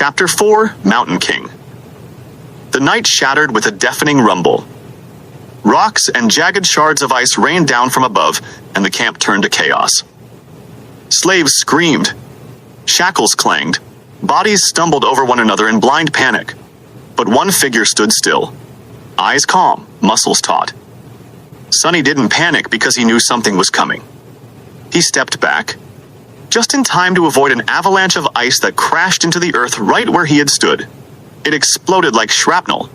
Chapter 4: Mountain King. The night shattered with a deafening rumble. Rocks and jagged shards of ice rained down from above, and the camp turned to chaos. Slaves screamed. Shackles clanged. Bodies stumbled over one another in blind panic. But one figure stood still. Eyes calm, muscles taut. Sonny didn't panic because he knew something was coming. He stepped back, just in time to avoid an avalanche of ice that crashed into the earth right where he had stood. It exploded like shrapnel.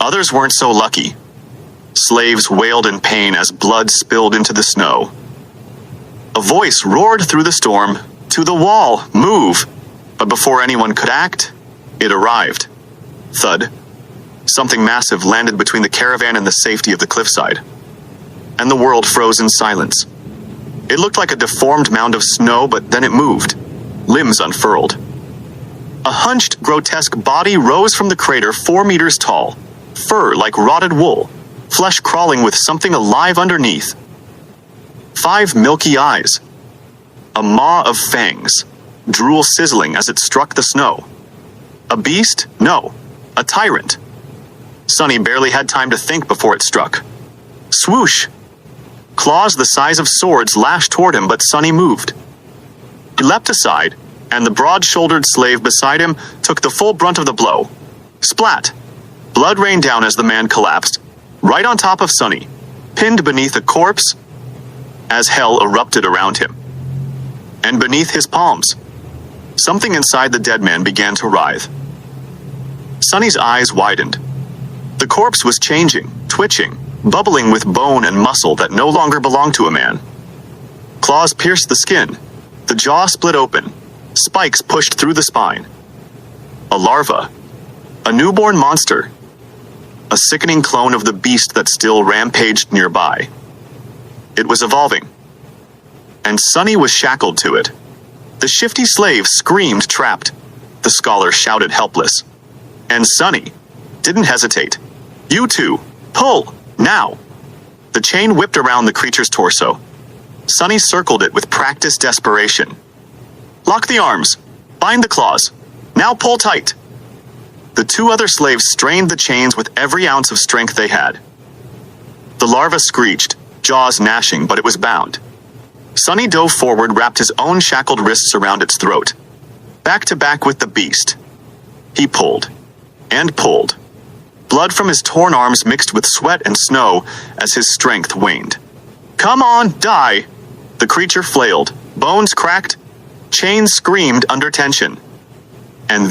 Others weren't so lucky. Slaves wailed in pain as blood spilled into the snow. A voice roared through the storm, "To the wall, move!" But before anyone could act, it arrived. Thud. Something massive landed between the caravan and the safety of the cliffside. And the world froze in silence. It looked like a deformed mound of snow, but then it moved. Limbs unfurled. A hunched, grotesque body rose from the crater 4 meters tall, fur like rotted wool, flesh crawling with something alive underneath. 5 milky eyes. A maw of fangs, drool sizzling as it struck the snow. A beast? No. A tyrant. Sonny barely had time to think before it struck. Swoosh! Claws the size of swords lashed toward him, but Sonny moved. He leapt aside, and the broad-shouldered slave beside him took the full brunt of the blow. Splat! Blood rained down as the man collapsed, right on top of Sonny, pinned beneath a corpse, as hell erupted around him. And beneath his palms, something inside the dead man began to writhe. Sonny's eyes widened. The corpse was changing, twitching, bubbling with bone and muscle that no longer belonged to a man. Claws pierced the skin. The jaw split open. Spikes pushed through the spine. A larva. A newborn monster. A sickening clone of the beast that still rampaged nearby. It was evolving. And Sonny was shackled to it. The shifty slave screamed, trapped. The scholar shouted, helpless. And Sonny didn't hesitate. "You two, pull! Now!" The chain whipped around the creature's torso. Sonny circled it with practiced desperation. "Lock the arms. Bind the claws. Now pull tight." The 2 other slaves strained the chains with every ounce of strength they had. The larva screeched, jaws gnashing, but it was bound. Sonny dove forward, wrapped his own shackled wrists around its throat. Back to back with the beast. He pulled. And pulled. Blood from his torn arms mixed with sweat and snow as his strength waned. "Come on, die!" The creature flailed. Bones cracked. Chains screamed under tension. And